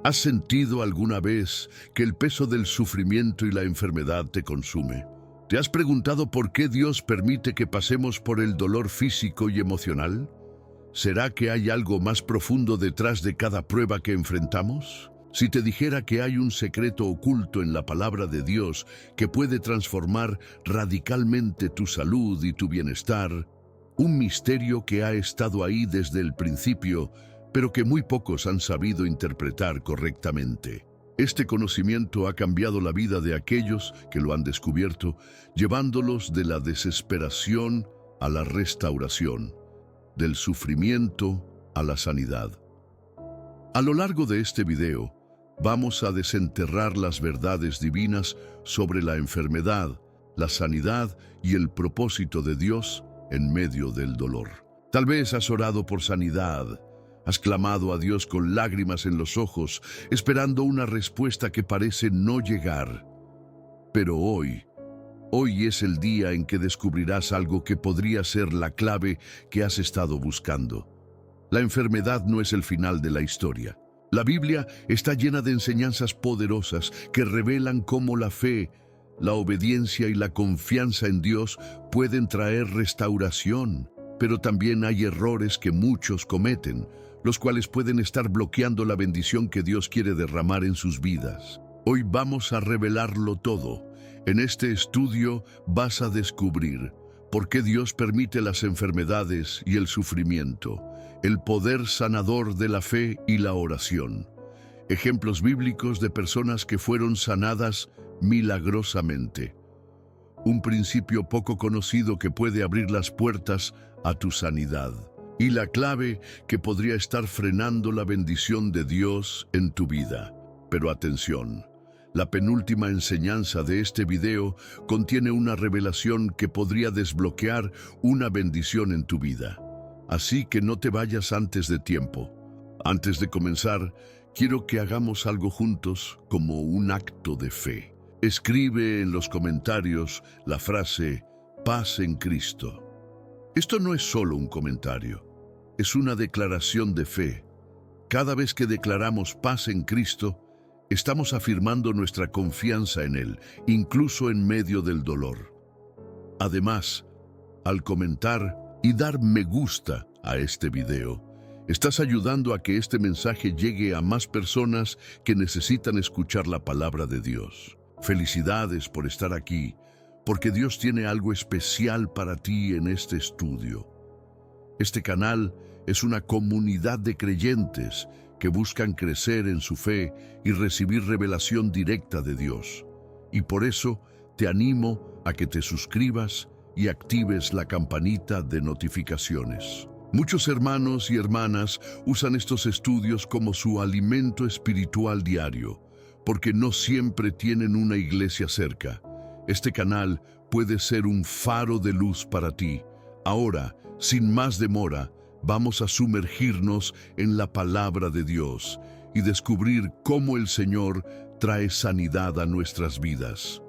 ¿Has sentido alguna vez que el peso del sufrimiento y la enfermedad te consume? ¿Te has preguntado por qué Dios permite que pasemos por el dolor físico y emocional? ¿Será que hay algo más profundo detrás de cada prueba que enfrentamos? Si te dijera que hay un secreto oculto en la palabra de Dios que puede transformar radicalmente tu salud y tu bienestar, un misterio que ha estado ahí desde el principio, pero que muy pocos han sabido interpretar correctamente. Este conocimiento ha cambiado la vida de aquellos que lo han descubierto, llevándolos de la desesperación a la restauración, del sufrimiento a la sanidad. A lo largo de este video, vamos a desenterrar las verdades divinas sobre la enfermedad, la sanidad y el propósito de Dios en medio del dolor. Tal vez has orado por sanidad, has clamado a Dios con lágrimas en los ojos, esperando una respuesta que parece no llegar. Pero hoy es el día en que descubrirás algo que podría ser la clave que has estado buscando. La enfermedad no es el final de la historia. La Biblia está llena de enseñanzas poderosas que revelan cómo la fe, la obediencia y la confianza en Dios pueden traer restauración. Pero también hay errores que muchos cometen, los cuales pueden estar bloqueando la bendición que Dios quiere derramar en sus vidas. Hoy vamos a revelarlo todo. En este estudio vas a descubrir por qué Dios permite las enfermedades y el sufrimiento, el poder sanador de la fe y la oración. Ejemplos bíblicos de personas que fueron sanadas milagrosamente. Un principio poco conocido que puede abrir las puertas a tu sanidad. Y la clave que podría estar frenando la bendición de Dios en tu vida. Pero atención, la penúltima enseñanza de este video contiene una revelación que podría desbloquear una bendición en tu vida. Así que no te vayas antes de tiempo. Antes de comenzar, quiero que hagamos algo juntos como un acto de fe. Escribe en los comentarios la frase "Paz en Cristo". Esto no es solo un comentario, es una declaración de fe. Cada vez que declaramos paz en Cristo, estamos afirmando nuestra confianza en Él, incluso en medio del dolor. Además, al comentar y dar me gusta a este video, estás ayudando a que este mensaje llegue a más personas que necesitan escuchar la palabra de Dios. Felicidades por estar aquí, porque Dios tiene algo especial para ti en este estudio. Este canal es una comunidad de creyentes que buscan crecer en su fe y recibir revelación directa de Dios. Y por eso te animo a que te suscribas y actives la campanita de notificaciones. Muchos hermanos y hermanas usan estos estudios como su alimento espiritual diario, porque no siempre tienen una iglesia cerca. Este canal puede ser un faro de luz para ti. Ahora, sin más demora, vamos a sumergirnos en la palabra de Dios y descubrir cómo el Señor trae sanidad a nuestras vidas.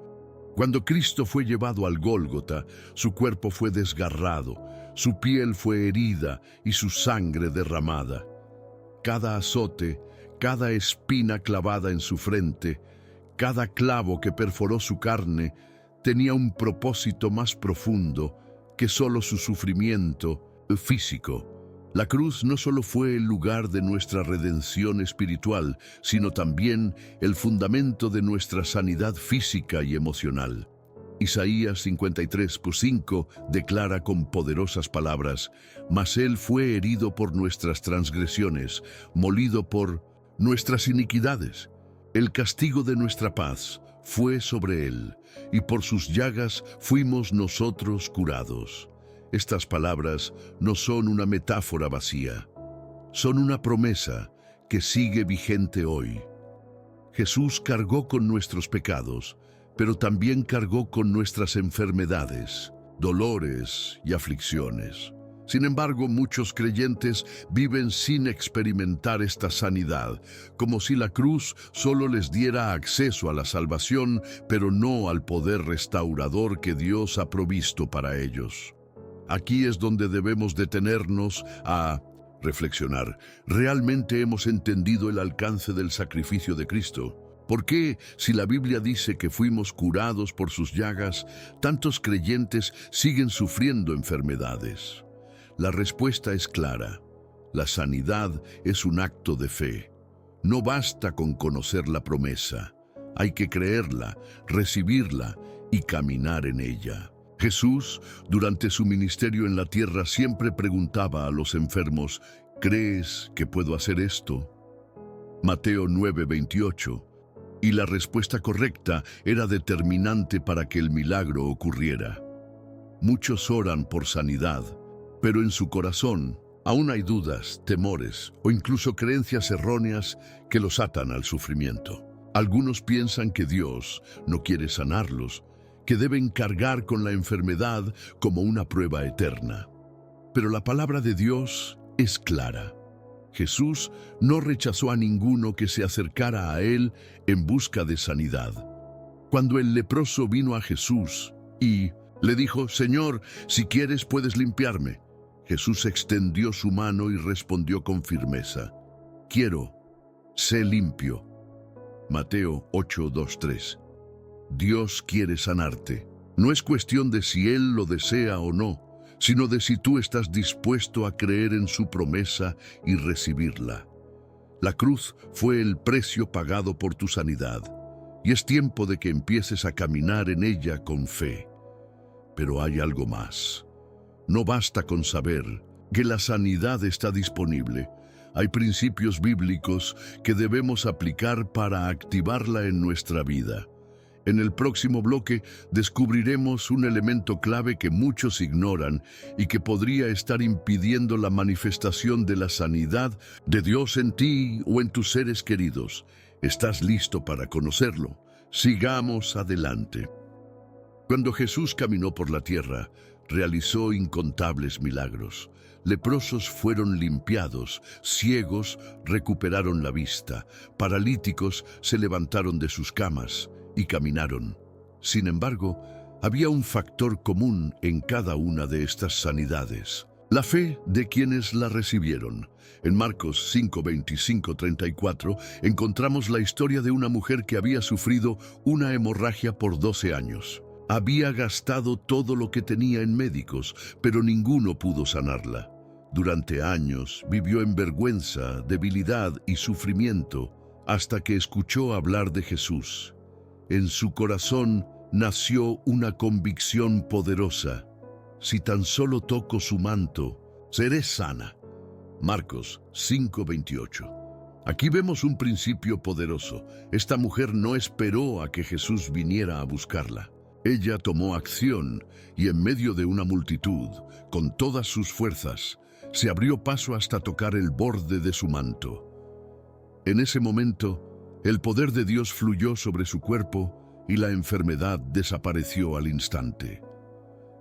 Cuando Cristo fue llevado al Gólgota, su cuerpo fue desgarrado, su piel fue herida y su sangre derramada. Cada azote, cada espina clavada en su frente, cada clavo que perforó su carne, tenía un propósito más profundo que solo su sufrimiento físico. La cruz no solo fue el lugar de nuestra redención espiritual, sino también el fundamento de nuestra sanidad física y emocional. Isaías 53:5 declara con poderosas palabras: «Mas Él fue herido por nuestras transgresiones, molido por nuestras iniquidades. El castigo de nuestra paz fue sobre Él, y por sus llagas fuimos nosotros curados». Estas palabras no son una metáfora vacía, son una promesa que sigue vigente hoy. Jesús cargó con nuestros pecados, pero también cargó con nuestras enfermedades, dolores y aflicciones. Sin embargo, muchos creyentes viven sin experimentar esta sanidad, como si la cruz solo les diera acceso a la salvación, pero no al poder restaurador que Dios ha provisto para ellos. Aquí es donde debemos detenernos a Reflexionar. ¿Realmente hemos entendido el alcance del sacrificio de Cristo? ¿Por qué, si la Biblia dice que fuimos curados por sus llagas, tantos creyentes siguen sufriendo enfermedades? La respuesta es clara. La sanidad es un acto de fe. No basta con conocer la promesa. Hay que creerla, recibirla y caminar en ella. Jesús, durante su ministerio en la tierra, siempre preguntaba a los enfermos: ¿crees que puedo hacer esto? Mateo 9:28. Y la respuesta correcta era determinante para que el milagro ocurriera. Muchos oran por sanidad, pero en su corazón aún hay dudas, temores o incluso creencias erróneas que los atan al sufrimiento. Algunos piensan que Dios no quiere sanarlos, que deben cargar con la enfermedad como una prueba eterna. Pero la palabra de Dios es clara. Jesús no rechazó a ninguno que se acercara a Él en busca de sanidad. Cuando el leproso vino a Jesús y le dijo: Señor, si quieres puedes limpiarme, Jesús extendió su mano y respondió con firmeza: quiero, sé limpio. Mateo 8:2-3. Dios quiere sanarte. No es cuestión de si Él lo desea o no, sino de si tú estás dispuesto a creer en su promesa y recibirla. La cruz fue el precio pagado por tu sanidad, y es tiempo de que empieces a caminar en ella con fe. Pero hay algo más. No basta con saber que la sanidad está disponible. Hay principios bíblicos que debemos aplicar para activarla en nuestra vida. En el próximo bloque descubriremos un elemento clave que muchos ignoran y que podría estar impidiendo la manifestación de la sanidad de Dios en ti o en tus seres queridos. ¿Estás listo para conocerlo? Sigamos adelante. Cuando Jesús caminó por la tierra, realizó incontables milagros. Leprosos fueron limpiados, ciegos recuperaron la vista, paralíticos se levantaron de sus camas y caminaron. Sin embargo, había un factor común en cada una de estas sanidades: la fe de quienes la recibieron. En Marcos 5:25-34 encontramos la historia de una mujer que había sufrido una hemorragia por 12 años. Había gastado todo lo que tenía en médicos, pero ninguno pudo sanarla. Durante años vivió en vergüenza, debilidad y sufrimiento, hasta que escuchó hablar de Jesús. En su corazón nació una convicción poderosa: si tan solo toco su manto, seré sana. Marcos 5:28. Aquí vemos un principio poderoso. Esta mujer no esperó a que Jesús viniera a buscarla. Ella tomó acción y en medio de una multitud, con todas sus fuerzas, se abrió paso hasta tocar el borde de su manto. En ese momento, el poder de Dios fluyó sobre su cuerpo y la enfermedad desapareció al instante.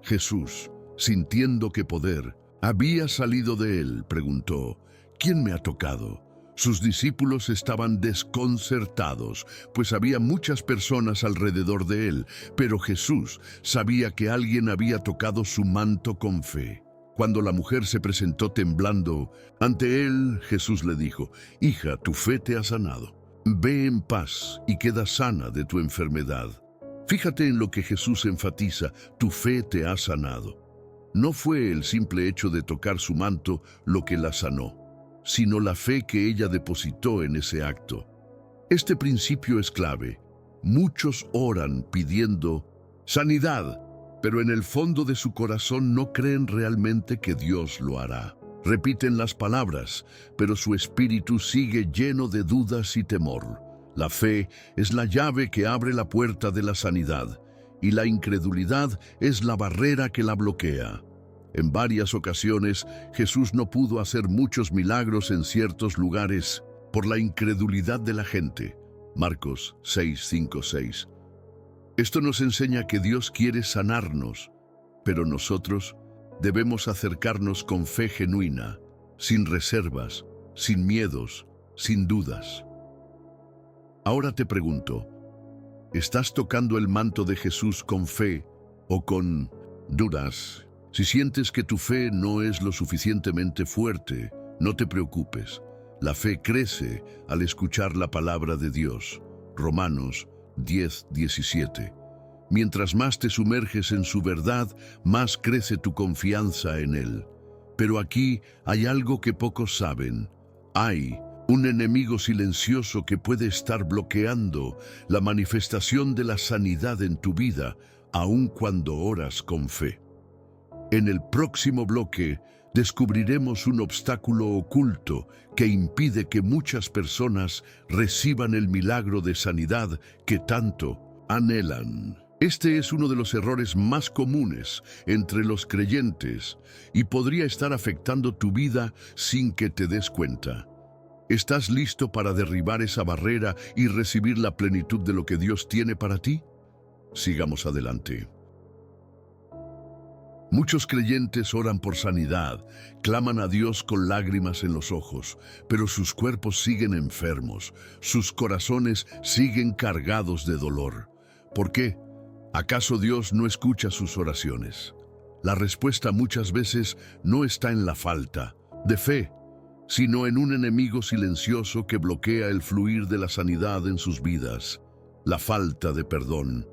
Jesús, sintiendo que poder había salido de él, preguntó: ¿quién me ha tocado? Sus discípulos estaban desconcertados, pues había muchas personas alrededor de él, pero Jesús sabía que alguien había tocado su manto con fe. Cuando la mujer se presentó temblando ante él, Jesús le dijo: hija, tu fe te ha sanado. Ve en paz y queda sana de tu enfermedad. Fíjate en lo que Jesús enfatiza: tu fe te ha sanado. No fue el simple hecho de tocar su manto lo que la sanó, sino la fe que ella depositó en ese acto. Este principio es clave. Muchos oran pidiendo sanidad, pero en el fondo de su corazón no creen realmente que Dios lo hará. Repiten las palabras, pero su espíritu sigue lleno de dudas y temor. La fe es la llave que abre la puerta de la sanidad, y la incredulidad es la barrera que la bloquea. En varias ocasiones, Jesús no pudo hacer muchos milagros en ciertos lugares por la incredulidad de la gente. Marcos 6:5-6. Esto nos enseña que Dios quiere sanarnos, pero nosotros debemos acercarnos con fe genuina, sin reservas, sin miedos, sin dudas. Ahora te pregunto, ¿estás tocando el manto de Jesús con fe o con dudas? Si sientes que tu fe no es lo suficientemente fuerte No te preocupes, la fe crece al escuchar la palabra de Dios. Romanos 10:17. Mientras más te sumerges en su verdad, más crece tu confianza en Él. Pero aquí hay algo que pocos saben. Hay un enemigo silencioso que puede estar bloqueando la manifestación de la sanidad en tu vida, aun cuando oras con fe. En el próximo bloque descubriremos un obstáculo oculto que impide que muchas personas reciban el milagro de sanidad que tanto anhelan. Este es uno de los errores más comunes entre los creyentes y podría estar afectando tu vida sin que te des cuenta. ¿Estás listo para derribar esa barrera y recibir la plenitud de lo que Dios tiene para ti? Sigamos adelante. Muchos creyentes oran por sanidad, claman a Dios con lágrimas en los ojos, pero sus cuerpos siguen enfermos, sus corazones siguen cargados de dolor. ¿Por qué? ¿Acaso Dios no escucha sus oraciones? La respuesta muchas veces no está en la falta de fe, sino en un enemigo silencioso que bloquea el fluir de la sanidad en sus vidas: la falta de perdón.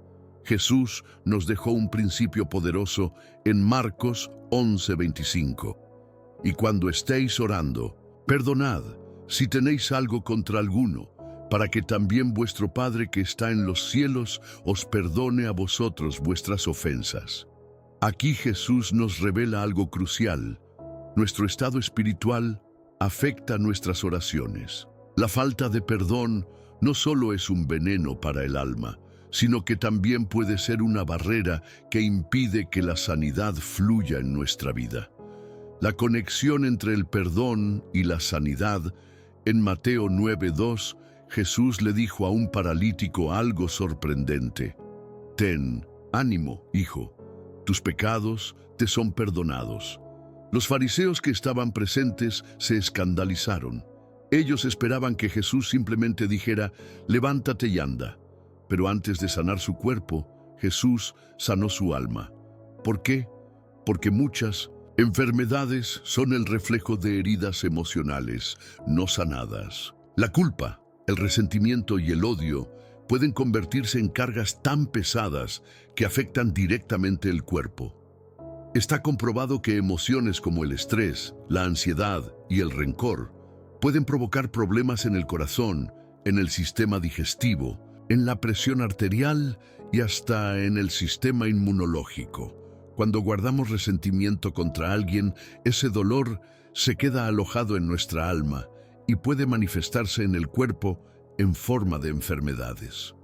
Jesús nos dejó un principio poderoso en Marcos 11:25. Y cuando estéis orando, perdonad si tenéis algo contra alguno, para que también vuestro Padre que está en los cielos os perdone a vosotros vuestras ofensas. Aquí Jesús nos revela algo crucial. Nuestro estado espiritual afecta nuestras oraciones. La falta de perdón no solo es un veneno para el alma, sino que también puede ser una barrera que impide que la sanidad fluya en nuestra vida. La conexión entre el perdón y la sanidad: en Mateo 9:2, Jesús le dijo a un paralítico algo sorprendente: «Ten ánimo, hijo, tus pecados te son perdonados». Los fariseos que estaban presentes se escandalizaron. Ellos esperaban que Jesús simplemente dijera: «Levántate y anda». Pero antes de sanar su cuerpo, Jesús sanó su alma. ¿Por qué? Porque muchas enfermedades son el reflejo de heridas emocionales no sanadas. La culpa, el resentimiento y el odio pueden convertirse en cargas tan pesadas que afectan directamente el cuerpo. Está comprobado que emociones como el estrés, la ansiedad y el rencor pueden provocar problemas en el corazón, en el sistema digestivo, en la presión arterial y hasta en el sistema inmunológico. Cuando guardamos resentimiento contra alguien, ese dolor se queda alojado en nuestra alma y puede manifestarse en el cuerpo en forma de enfermedades.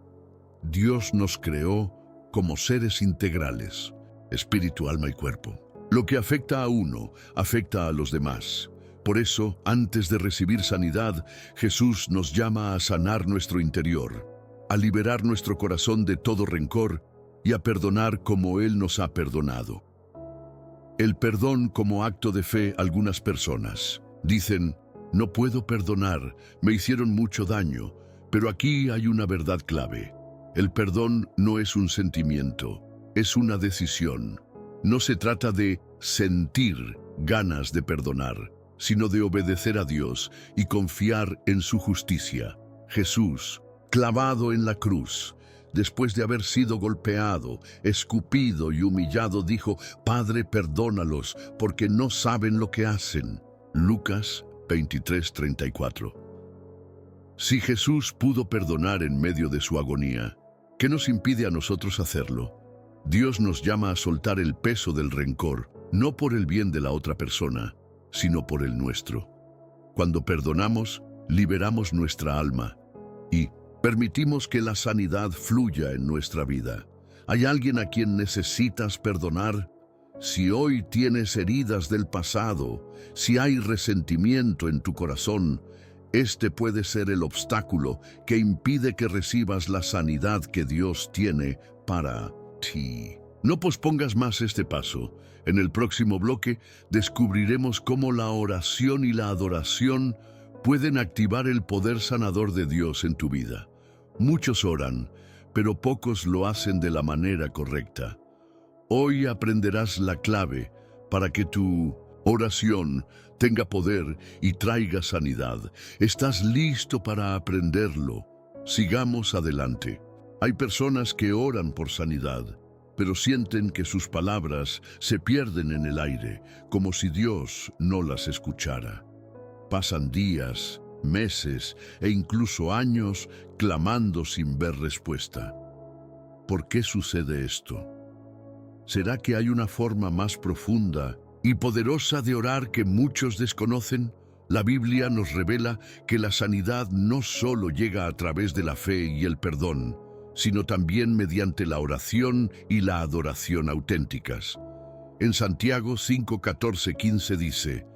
Dios nos creó como seres integrales: espíritu, alma y cuerpo. Lo que afecta a uno, afecta a los demás. Por eso, antes de recibir sanidad, Jesús nos llama a sanar nuestro interior, a liberar nuestro corazón de todo rencor y a perdonar como Él nos ha perdonado. El perdón como acto de fe. Algunas personas dicen: «No puedo perdonar, me hicieron mucho daño». Pero aquí hay una verdad clave. El perdón no es un sentimiento, es una decisión. No se trata de sentir ganas de perdonar, sino de obedecer a Dios y confiar en su justicia. Jesús, clavado en la cruz, después de haber sido golpeado, escupido y humillado, dijo: «Padre, perdónalos, porque no saben lo que hacen». Lucas 23:34. Si Jesús pudo perdonar en medio de su agonía, ¿qué nos impide a nosotros hacerlo? Dios nos llama a soltar el peso del rencor, no por el bien de la otra persona, sino por el nuestro. Cuando perdonamos, liberamos nuestra alma y permitimos que la sanidad fluya en nuestra vida. ¿Hay alguien a quien necesitas perdonar? Si hoy tienes heridas del pasado, si hay resentimiento en tu corazón, este puede ser el obstáculo que impide que recibas la sanidad que Dios tiene para ti. No pospongas más este paso. En el próximo bloque descubriremos cómo la oración y la adoración pueden activar el poder sanador de Dios en tu vida. Muchos oran, pero pocos lo hacen de la manera correcta. Hoy aprenderás la clave para que tu Oración tenga poder y traiga sanidad. ¿Estás listo para aprenderlo? Sigamos adelante. Hay personas que oran por sanidad, pero sienten que sus palabras se pierden en el aire, como si Dios no las escuchara. Pasan días, meses e incluso años clamando sin ver respuesta. ¿Por qué sucede esto? ¿Será que hay una forma más profunda y poderosa de orar que muchos desconocen? La Biblia nos revela que la sanidad no solo llega a través de la fe y el perdón, sino también mediante la oración y la adoración auténticas. En Santiago 5, 14, 15 dice: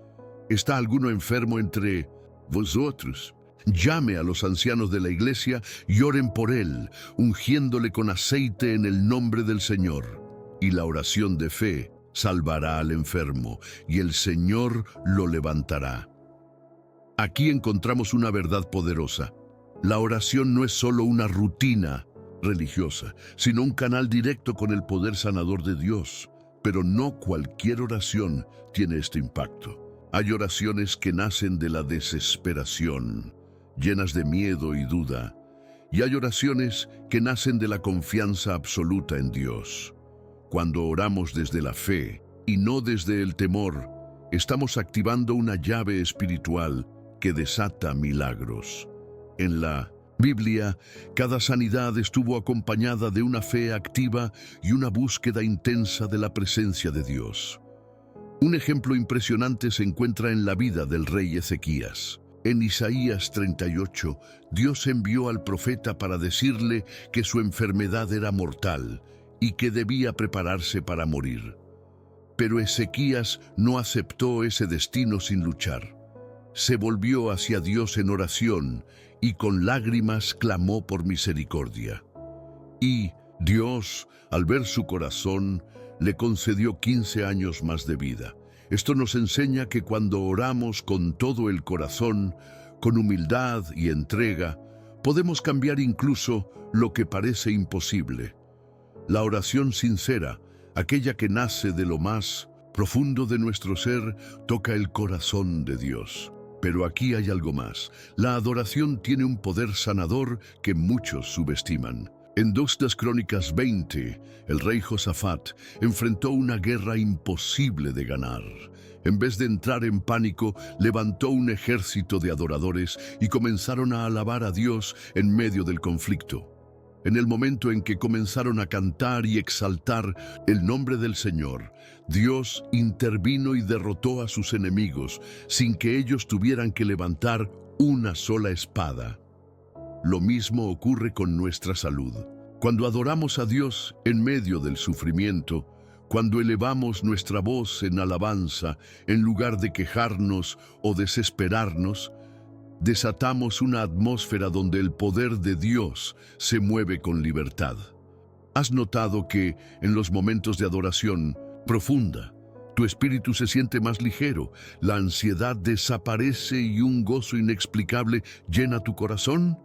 ¿Está alguno enfermo entre vosotros? Llame a los ancianos de la iglesia y oren por él, ungiéndole con aceite en el nombre del Señor. Y la oración de fe salvará al enfermo, y el Señor lo levantará. Aquí encontramos una verdad poderosa. La oración no es solo una rutina religiosa, sino un canal directo con el poder sanador de Dios. Pero no cualquier oración tiene este impacto. Hay oraciones que nacen de la desesperación, llenas de miedo y duda, y hay oraciones que nacen de la confianza absoluta en Dios. Cuando oramos desde la fe y no desde el temor, estamos activando una llave espiritual que desata milagros. En la Biblia, cada sanidad estuvo acompañada de una fe activa y una búsqueda intensa de la presencia de Dios. Un ejemplo impresionante se encuentra en la vida del rey Ezequías. En Isaías 38, Dios envió al profeta para decirle que su enfermedad era mortal y que debía prepararse para morir. Pero Ezequías no aceptó ese destino sin luchar. Se volvió hacia Dios en oración y con lágrimas clamó por misericordia. Y Dios, al ver su corazón, le concedió 15 años más de vida. Esto nos enseña que cuando oramos con todo el corazón, con humildad y entrega, podemos cambiar incluso lo que parece imposible. La oración sincera, aquella que nace de lo más profundo de nuestro ser, toca el corazón de Dios. Pero aquí hay algo más. La adoración tiene un poder sanador que muchos subestiman. En 2 Crónicas 20, el rey Josafat enfrentó una guerra imposible de ganar. En vez de entrar en pánico, levantó un ejército de adoradores y comenzaron a alabar a Dios en medio del conflicto. En el momento en que comenzaron a cantar y exaltar el nombre del Señor, Dios intervino y derrotó a sus enemigos sin que ellos tuvieran que levantar una sola espada. Lo mismo ocurre con nuestra salud. Cuando adoramos a Dios en medio del sufrimiento, cuando elevamos nuestra voz en alabanza en lugar de quejarnos o desesperarnos, desatamos una atmósfera donde el poder de Dios se mueve con libertad. ¿Has notado que en los momentos de adoración profunda, tu espíritu se siente más ligero, la ansiedad desaparece y un gozo inexplicable llena tu corazón?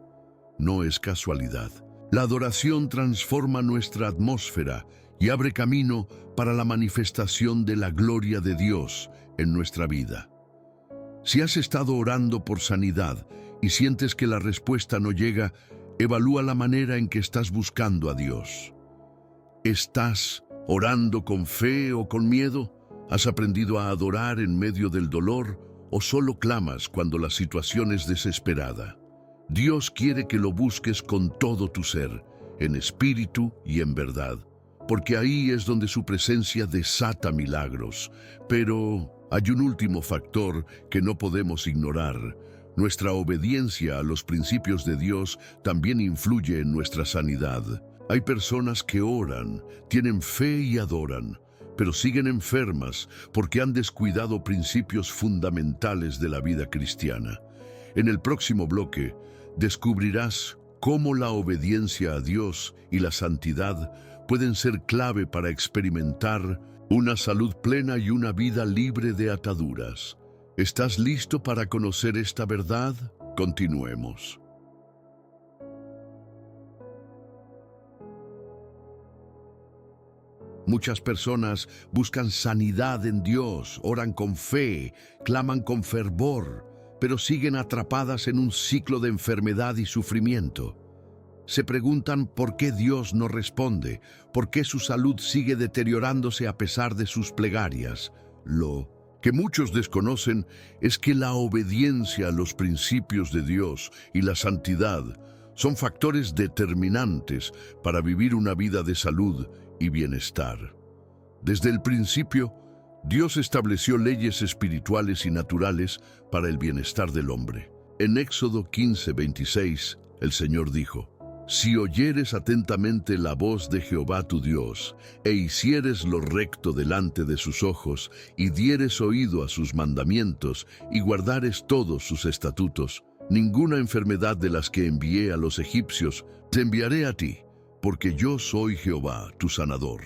No es casualidad. La adoración transforma nuestra atmósfera y abre camino para la manifestación de la gloria de Dios en nuestra vida. Si has estado orando por sanidad y sientes que la respuesta no llega, evalúa la manera en que estás buscando a Dios. ¿Estás orando con fe o con miedo? ¿Has aprendido a adorar en medio del dolor o solo clamas cuando la situación es desesperada? Dios quiere que lo busques con todo tu ser, en espíritu y en verdad, porque ahí es donde su presencia desata milagros. Pero hay un último factor que no podemos ignorar. Nuestra obediencia a los principios de Dios también influye en nuestra sanidad. Hay personas que oran, tienen fe y adoran, pero siguen enfermas porque han descuidado principios fundamentales de la vida cristiana. En el próximo bloque, descubrirás cómo la obediencia a Dios y la santidad pueden ser clave para experimentar una salud plena y una vida libre de ataduras. ¿Estás listo para conocer esta verdad? Continuemos. Muchas personas buscan sanidad en Dios, oran con fe, claman con fervor, pero siguen atrapadas en un ciclo de enfermedad y sufrimiento. Se preguntan por qué Dios no responde, por qué su salud sigue deteriorándose a pesar de sus plegarias. Lo que muchos desconocen es que la obediencia a los principios de Dios y la santidad son factores determinantes para vivir una vida de salud y bienestar. Desde el principio, Dios estableció leyes espirituales y naturales para el bienestar del hombre. En Éxodo 15:26, el Señor dijo: Si oyeres atentamente la voz de Jehová tu Dios, e hicieres lo recto delante de sus ojos, y dieres oído a sus mandamientos, y guardares todos sus estatutos, ninguna enfermedad de las que envié a los egipcios te enviaré a ti, porque yo soy Jehová, tu sanador.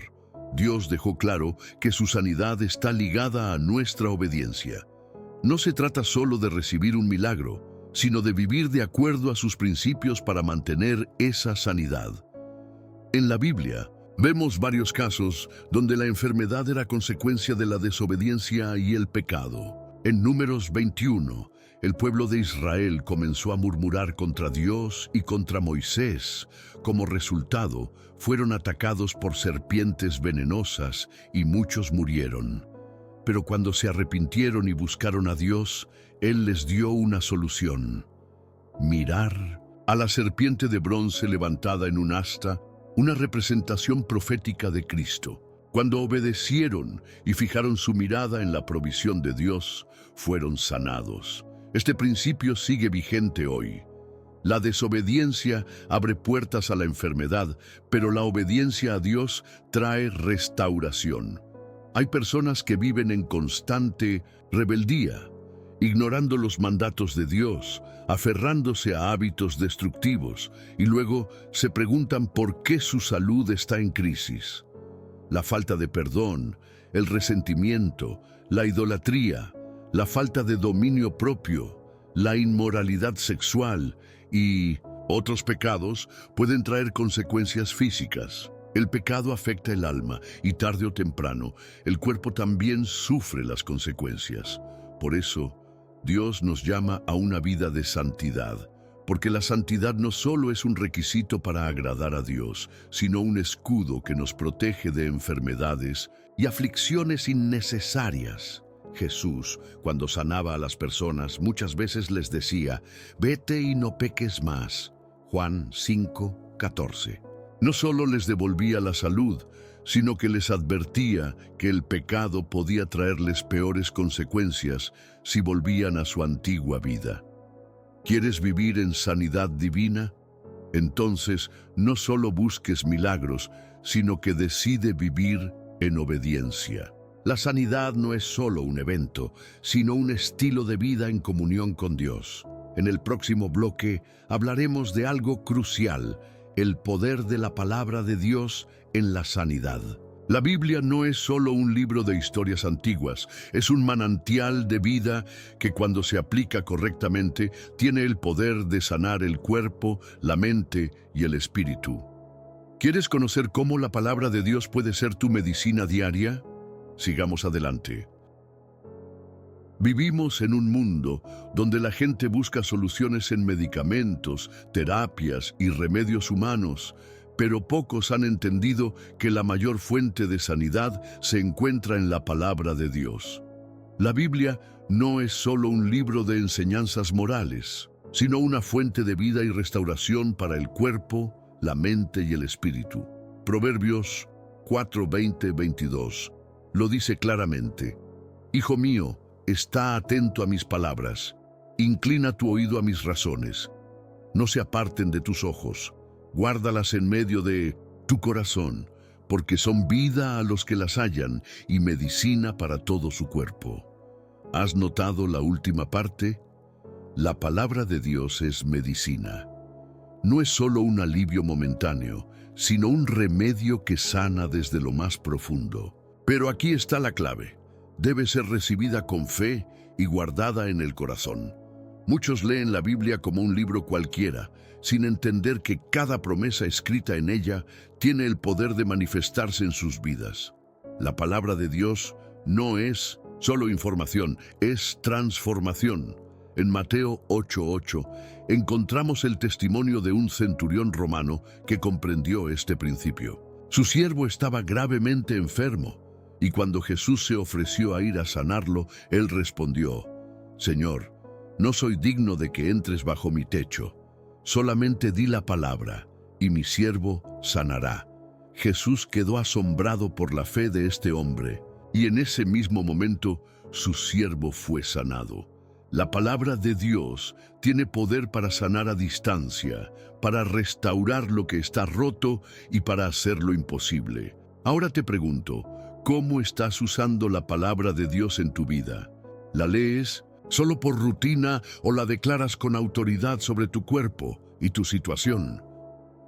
Dios dejó claro que su sanidad está ligada a nuestra obediencia. No se trata solo de recibir un milagro, sino de vivir de acuerdo a sus principios para mantener esa sanidad. En la Biblia, vemos varios casos donde la enfermedad era consecuencia de la desobediencia y el pecado. En Números 21, el pueblo de Israel comenzó a murmurar contra Dios y contra Moisés. Como resultado, fueron atacados por serpientes venenosas y muchos murieron. Pero cuando se arrepintieron y buscaron a Dios, Él les dio una solución: mirar a la serpiente de bronce levantada en un asta, una representación profética de Cristo. Cuando obedecieron y fijaron su mirada en la provisión de Dios, fueron sanados. Este principio sigue vigente hoy. La desobediencia abre puertas a la enfermedad, pero la obediencia a Dios trae restauración. Hay personas que viven en constante rebeldía, ignorando los mandatos de Dios, aferrándose a hábitos destructivos, y luego se preguntan por qué su salud está en crisis. La falta de perdón, el resentimiento, la idolatría, la falta de dominio propio, la inmoralidad sexual y otros pecados pueden traer consecuencias físicas. El pecado afecta el alma y tarde o temprano el cuerpo también sufre las consecuencias. Por eso, Dios nos llama a una vida de santidad, porque la santidad no solo es un requisito para agradar a Dios, sino un escudo que nos protege de enfermedades y aflicciones innecesarias. Jesús, cuando sanaba a las personas, muchas veces les decía: «Vete y no peques más». Juan 5:14. No solo les devolvía la salud, sino que les advertía que el pecado podía traerles peores consecuencias si volvían a su antigua vida. ¿Quieres vivir en sanidad divina? Entonces, no solo busques milagros, sino que decide vivir en obediencia. La sanidad no es solo un evento, sino un estilo de vida en comunión con Dios. En el próximo bloque hablaremos de algo crucial: el poder de la palabra de Dios en la sanidad. La Biblia no es solo un libro de historias antiguas, es un manantial de vida que, cuando se aplica correctamente, tiene el poder de sanar el cuerpo, la mente y el espíritu. ¿Quieres conocer cómo la palabra de Dios puede ser tu medicina diaria? Sigamos adelante. Vivimos en un mundo donde la gente busca soluciones en medicamentos, terapias y remedios humanos, pero pocos han entendido que la mayor fuente de sanidad se encuentra en la palabra de Dios. La Biblia no es solo un libro de enseñanzas morales, sino una fuente de vida y restauración para el cuerpo, la mente y el espíritu. Proverbios 4:20-22 lo dice claramente: «Hijo mío, está atento a mis palabras, inclina tu oído a mis razones. No se aparten de tus ojos, guárdalas en medio de tu corazón, porque son vida a los que las hallan y medicina para todo su cuerpo». ¿Has notado la última parte? La palabra de Dios es medicina. No es solo un alivio momentáneo, sino un remedio que sana desde lo más profundo. Pero aquí está la clave: debe ser recibida con fe y guardada en el corazón. Muchos leen la Biblia como un libro cualquiera, sin entender que cada promesa escrita en ella tiene el poder de manifestarse en sus vidas. La palabra de Dios no es solo información, es transformación. En Mateo 8:8 encontramos el testimonio de un centurión romano que comprendió este principio. Su siervo estaba gravemente enfermo, y cuando Jesús se ofreció a ir a sanarlo, él respondió: «Señor, no soy digno de que entres bajo mi techo. Solamente di la palabra, y mi siervo sanará». Jesús quedó asombrado por la fe de este hombre, y en ese mismo momento su siervo fue sanado. La palabra de Dios tiene poder para sanar a distancia, para restaurar lo que está roto y para hacer lo imposible. Ahora te pregunto, ¿cómo estás usando la palabra de Dios en tu vida? ¿La lees solo por rutina o la declaras con autoridad sobre tu cuerpo y tu situación?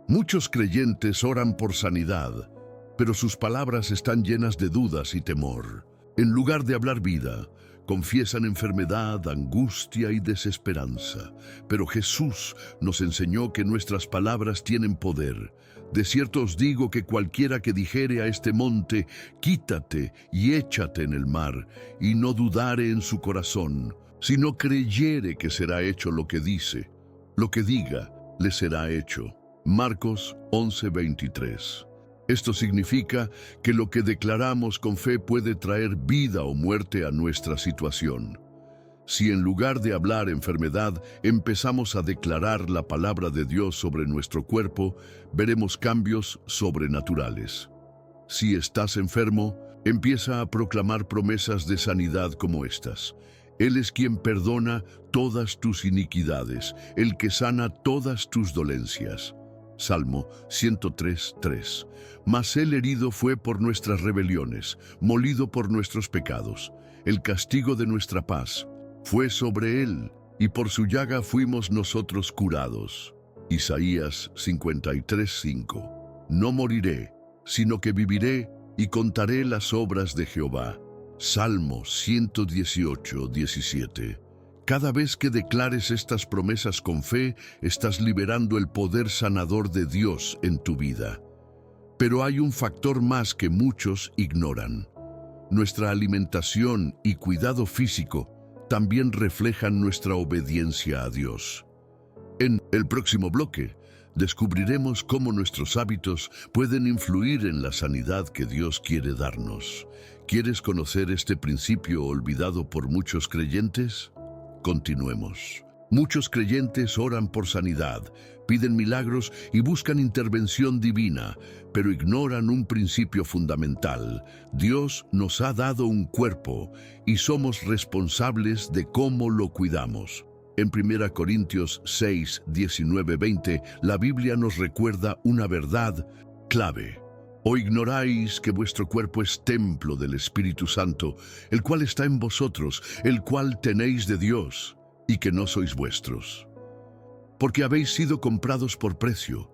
Muchos creyentes oran por sanidad, pero sus palabras están llenas de dudas y temor. En lugar de hablar vida, confiesan enfermedad, angustia y desesperanza. Pero Jesús nos enseñó que nuestras palabras tienen poder. De cierto os digo que cualquiera que dijere a este monte, quítate y échate en el mar, y no dudare en su corazón, sino creyere que será hecho lo que dice, lo que diga, le será hecho. Marcos 11:23. Esto significa que lo que declaramos con fe puede traer vida o muerte a nuestra situación. Si en lugar de hablar enfermedad, empezamos a declarar la palabra de Dios sobre nuestro cuerpo, veremos cambios sobrenaturales. Si estás enfermo, empieza a proclamar promesas de sanidad como estas. Él es quien perdona todas tus iniquidades, el que sana todas tus dolencias. Salmo 103:3. Mas él herido fue por nuestras rebeliones, molido por nuestros pecados. El castigo de nuestra paz fue sobre él, y por su llaga fuimos nosotros curados. Isaías 53:5. No moriré, sino que viviré y contaré las obras de Jehová. Salmo 118:17. Cada vez que declares estas promesas con fe, estás liberando el poder sanador de Dios en tu vida. Pero hay un factor más que muchos ignoran. Nuestra alimentación y cuidado físico también reflejan nuestra obediencia a Dios. En el próximo bloque, descubriremos cómo nuestros hábitos pueden influir en la sanidad que Dios quiere darnos. ¿Quieres conocer este principio olvidado por muchos creyentes? Continuemos. Muchos creyentes oran por sanidad, piden milagros y buscan intervención divina, pero ignoran un principio fundamental. Dios nos ha dado un cuerpo y somos responsables de cómo lo cuidamos. En 1 Corintios 6, 19, 20, la Biblia nos recuerda una verdad clave. ¿O ignoráis que vuestro cuerpo es templo del Espíritu Santo, el cual está en vosotros, el cual tenéis de Dios, y que no sois vuestros? Porque habéis sido comprados por precio.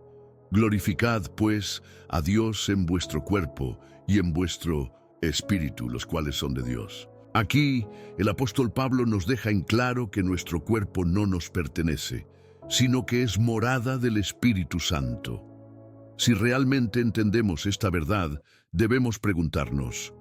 Glorificad, pues, a Dios en vuestro cuerpo y en vuestro espíritu, los cuales son de Dios. Aquí, el apóstol Pablo nos deja en claro que nuestro cuerpo no nos pertenece, sino que es morada del Espíritu Santo. Si realmente entendemos esta verdad, debemos preguntarnos: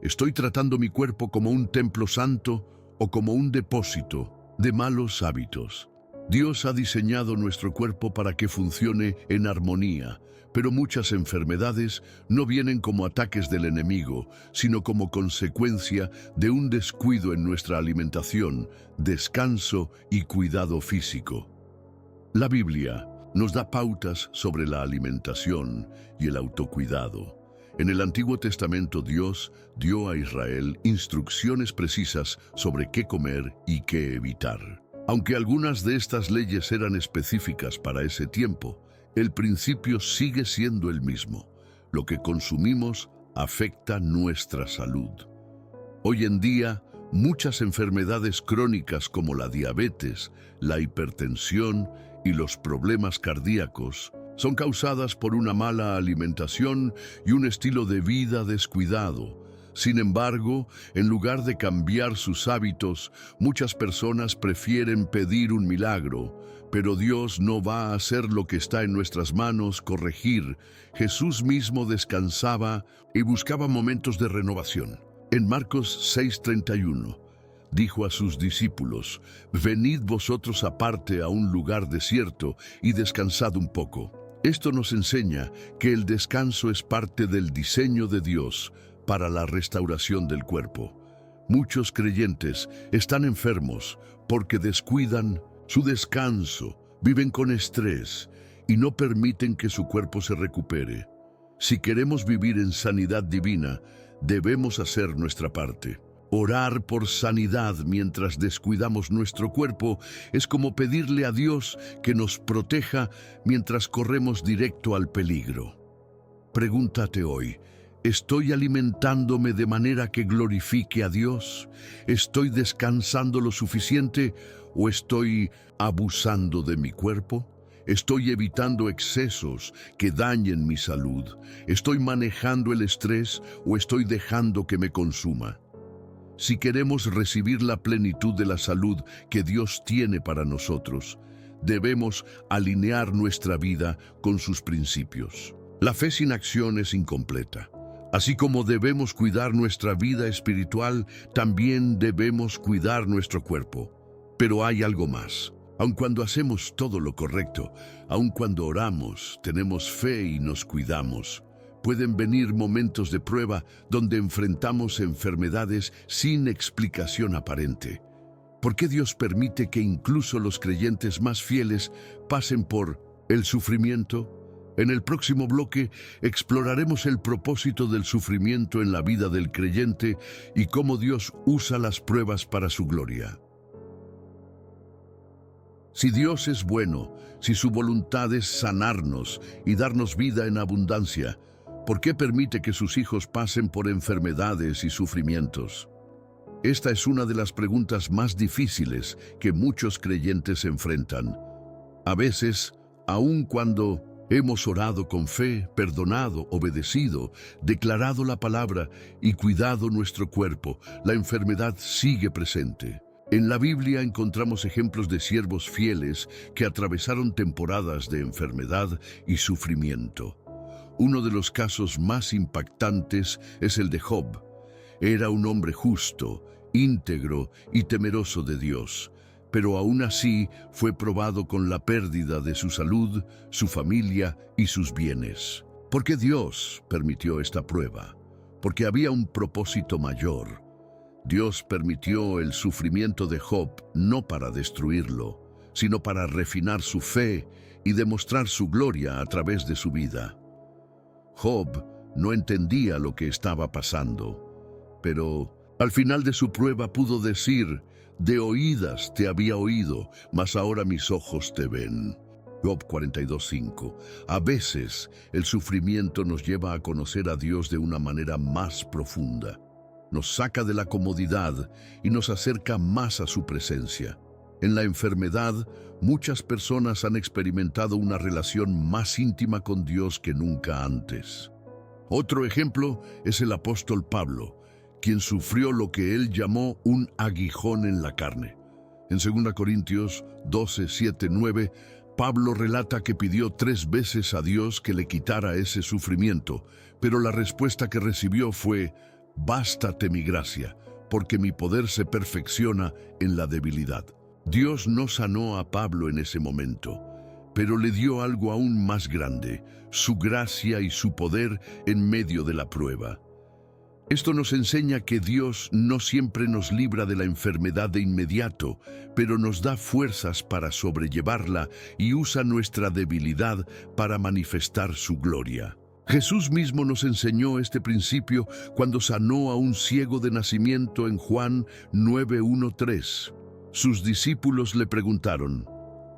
¿estoy tratando mi cuerpo como un templo santo o como un depósito de malos hábitos? Dios ha diseñado nuestro cuerpo para que funcione en armonía, pero muchas enfermedades no vienen como ataques del enemigo, sino como consecuencia de un descuido en nuestra alimentación, descanso y cuidado físico. La Biblia nos da pautas sobre la alimentación y el autocuidado. En el Antiguo Testamento Dios dio a Israel instrucciones precisas sobre qué comer y qué evitar. Aunque algunas de estas leyes eran específicas para ese tiempo, el principio sigue siendo el mismo. Lo que consumimos afecta nuestra salud. Hoy en día, muchas enfermedades crónicas como la diabetes, la hipertensión y los problemas cardíacos son causadas por una mala alimentación y un estilo de vida descuidado. Sin embargo, en lugar de cambiar sus hábitos, muchas personas prefieren pedir un milagro, pero Dios no va a hacer lo que está en nuestras manos, corregir. Jesús mismo descansaba y buscaba momentos de renovación. En Marcos 6:31, dijo a sus discípulos: «Venid vosotros aparte a un lugar desierto y descansad un poco». Esto nos enseña que el descanso es parte del diseño de Dios para la restauración del cuerpo. Muchos creyentes están enfermos porque descuidan su descanso, viven con estrés y no permiten que su cuerpo se recupere. Si queremos vivir en sanidad divina, debemos hacer nuestra parte. Orar por sanidad mientras descuidamos nuestro cuerpo es como pedirle a Dios que nos proteja mientras corremos directo al peligro. Pregúntate hoy: ¿estoy alimentándome de manera que glorifique a Dios? ¿Estoy descansando lo suficiente o estoy abusando de mi cuerpo? ¿Estoy evitando excesos que dañen mi salud? ¿Estoy manejando el estrés o estoy dejando que me consuma? Si queremos recibir la plenitud de la salud que Dios tiene para nosotros, debemos alinear nuestra vida con sus principios. La fe sin acción es incompleta. Así como debemos cuidar nuestra vida espiritual, también debemos cuidar nuestro cuerpo. Pero hay algo más. Aun cuando hacemos todo lo correcto, aun cuando oramos, tenemos fe y nos cuidamos, pueden venir momentos de prueba donde enfrentamos enfermedades sin explicación aparente. ¿Por qué Dios permite que incluso los creyentes más fieles pasen por el sufrimiento? En el próximo bloque exploraremos el propósito del sufrimiento en la vida del creyente y cómo Dios usa las pruebas para su gloria. Si Dios es bueno, si su voluntad es sanarnos y darnos vida en abundancia, ¿por qué permite que sus hijos pasen por enfermedades y sufrimientos? Esta es una de las preguntas más difíciles que muchos creyentes enfrentan. A veces, aun cuando hemos orado con fe, perdonado, obedecido, declarado la palabra y cuidado nuestro cuerpo, la enfermedad sigue presente. En la Biblia encontramos ejemplos de siervos fieles que atravesaron temporadas de enfermedad y sufrimiento. Uno de los casos más impactantes es el de Job. Era un hombre justo, íntegro y temeroso de Dios, pero aún así fue probado con la pérdida de su salud, su familia y sus bienes. ¿Por qué Dios permitió esta prueba? Porque había un propósito mayor. Dios permitió el sufrimiento de Job no para destruirlo, sino para refinar su fe y demostrar su gloria a través de su vida. Job no entendía lo que estaba pasando, pero al final de su prueba pudo decir: «De oídas te había oído, mas ahora mis ojos te ven». Job 42:5. A veces el sufrimiento nos lleva a conocer a Dios de una manera más profunda. Nos saca de la comodidad y nos acerca más a su presencia. En la enfermedad, muchas personas han experimentado una relación más íntima con Dios que nunca antes. Otro ejemplo es el apóstol Pablo, quien sufrió lo que él llamó un aguijón en la carne. En 2 Corintios 12, 7, 9, Pablo relata que pidió 3 veces a Dios que le quitara ese sufrimiento, pero la respuesta que recibió fue: «Bástate mi gracia, porque mi poder se perfecciona en la debilidad». Dios no sanó a Pablo en ese momento, pero le dio algo aún más grande: su gracia y su poder en medio de la prueba. Esto nos enseña que Dios no siempre nos libra de la enfermedad de inmediato, pero nos da fuerzas para sobrellevarla y usa nuestra debilidad para manifestar su gloria. Jesús mismo nos enseñó este principio cuando sanó a un ciego de nacimiento en Juan 9:1-3. Sus discípulos le preguntaron: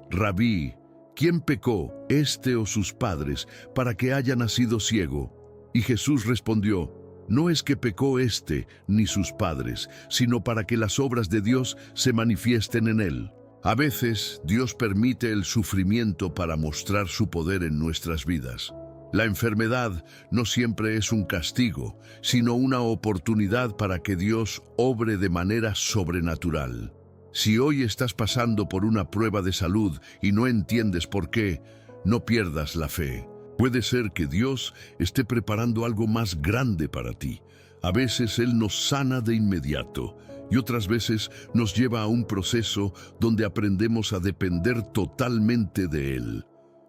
«Rabí, ¿quién pecó, este o sus padres, para que haya nacido ciego?» Y Jesús respondió: «No es que pecó este ni sus padres, sino para que las obras de Dios se manifiesten en él». A veces, Dios permite el sufrimiento para mostrar su poder en nuestras vidas. La enfermedad no siempre es un castigo, sino una oportunidad para que Dios obre de manera sobrenatural. Si hoy estás pasando por una prueba de salud y no entiendes por qué, no pierdas la fe. Puede ser que Dios esté preparando algo más grande para ti. A veces Él nos sana de inmediato y otras veces nos lleva a un proceso donde aprendemos a depender totalmente de Él.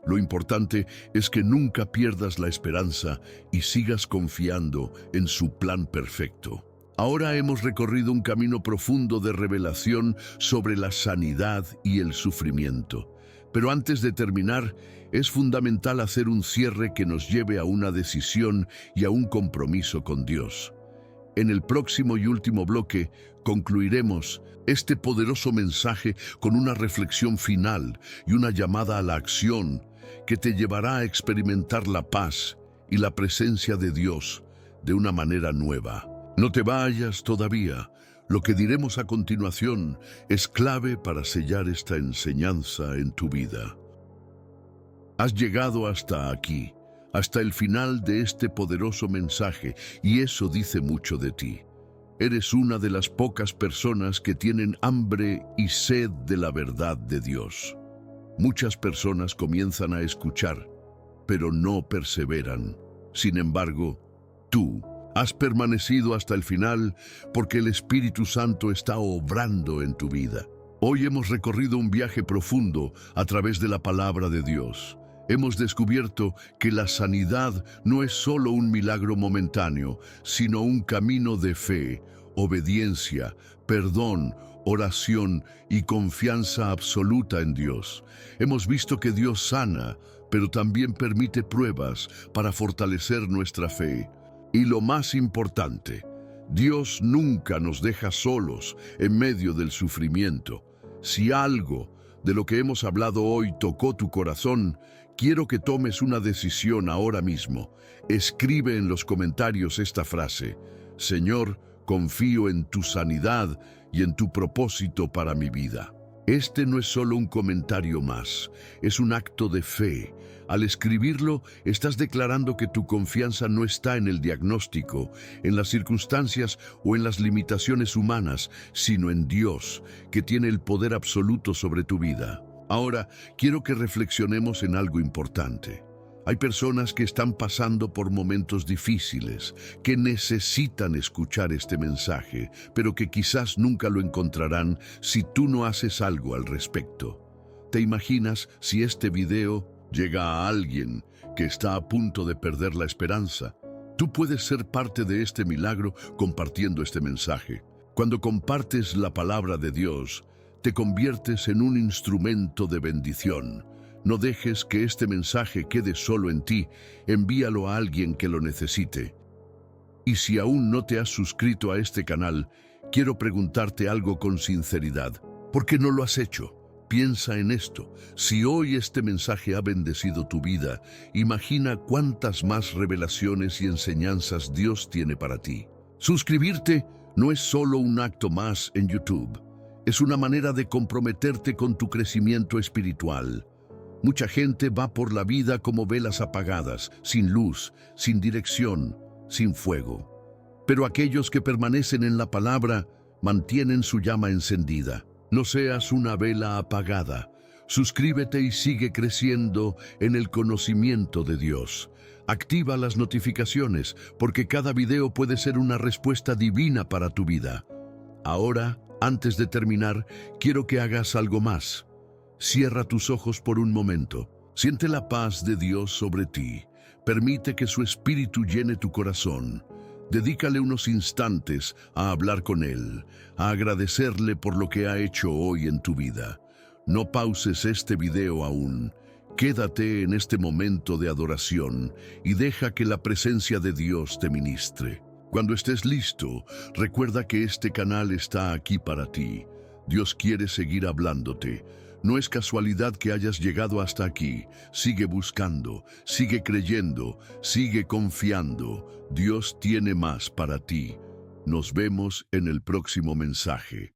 Lo importante es que nunca pierdas la esperanza y sigas confiando en su plan perfecto. Ahora hemos recorrido un camino profundo de revelación sobre la sanidad y el sufrimiento. Pero antes de terminar, es fundamental hacer un cierre que nos lleve a una decisión y a un compromiso con Dios. En el próximo y último bloque concluiremos este poderoso mensaje con una reflexión final y una llamada a la acción que te llevará a experimentar la paz y la presencia de Dios de una manera nueva. No te vayas todavía. Lo que diremos a continuación es clave para sellar esta enseñanza en tu vida. Has llegado hasta aquí, hasta el final de este poderoso mensaje, y eso dice mucho de ti. Eres una de las pocas personas que tienen hambre y sed de la verdad de Dios. Muchas personas comienzan a escuchar, pero no perseveran. Sin embargo, tú has permanecido hasta el final porque el Espíritu Santo está obrando en tu vida. Hoy hemos recorrido un viaje profundo a través de la palabra de Dios. Hemos descubierto que la sanidad no es solo un milagro momentáneo, sino un camino de fe, obediencia, perdón, oración y confianza absoluta en Dios. Hemos visto que Dios sana, pero también permite pruebas para fortalecer nuestra fe. Y lo más importante, Dios nunca nos deja solos en medio del sufrimiento. Si algo de lo que hemos hablado hoy tocó tu corazón, quiero que tomes una decisión ahora mismo. Escribe en los comentarios esta frase: Señor, confío en tu sanidad y en tu propósito para mi vida. Este no es solo un comentario más, es un acto de fe. Al escribirlo, estás declarando que tu confianza no está en el diagnóstico, en las circunstancias o en las limitaciones humanas, sino en Dios, que tiene el poder absoluto sobre tu vida. Ahora, quiero que reflexionemos en algo importante. Hay personas que están pasando por momentos difíciles, que necesitan escuchar este mensaje, pero que quizás nunca lo encontrarán si tú no haces algo al respecto. ¿Te imaginas si este video llega a alguien que está a punto de perder la esperanza? Tú puedes ser parte de este milagro compartiendo este mensaje. Cuando compartes la palabra de Dios, te conviertes en un instrumento de bendición. No dejes que este mensaje quede solo en ti, envíalo a alguien que lo necesite. Y si aún no te has suscrito a este canal, quiero preguntarte algo con sinceridad. ¿Por qué no lo has hecho? Piensa en esto. Si hoy este mensaje ha bendecido tu vida, imagina cuántas más revelaciones y enseñanzas Dios tiene para ti. Suscribirte no es solo un acto más en YouTube. Es una manera de comprometerte con tu crecimiento espiritual. Mucha gente va por la vida como velas apagadas, sin luz, sin dirección, sin fuego. Pero aquellos que permanecen en la palabra mantienen su llama encendida. No seas una vela apagada. Suscríbete y sigue creciendo en el conocimiento de Dios. Activa las notificaciones, porque cada video puede ser una respuesta divina para tu vida. Ahora, antes de terminar, quiero que hagas algo más. Cierra tus ojos por un momento. Siente la paz de Dios sobre ti. Permite que su Espíritu llene tu corazón. Dedícale unos instantes a hablar con Él, a agradecerle por lo que ha hecho hoy en tu vida. No pauses este video aún. Quédate en este momento de adoración y deja que la presencia de Dios te ministre. Cuando estés listo, recuerda que este canal está aquí para ti. Dios quiere seguir hablándote. No es casualidad que hayas llegado hasta aquí. Sigue buscando, sigue creyendo, sigue confiando. Dios tiene más para ti. Nos vemos en el próximo mensaje.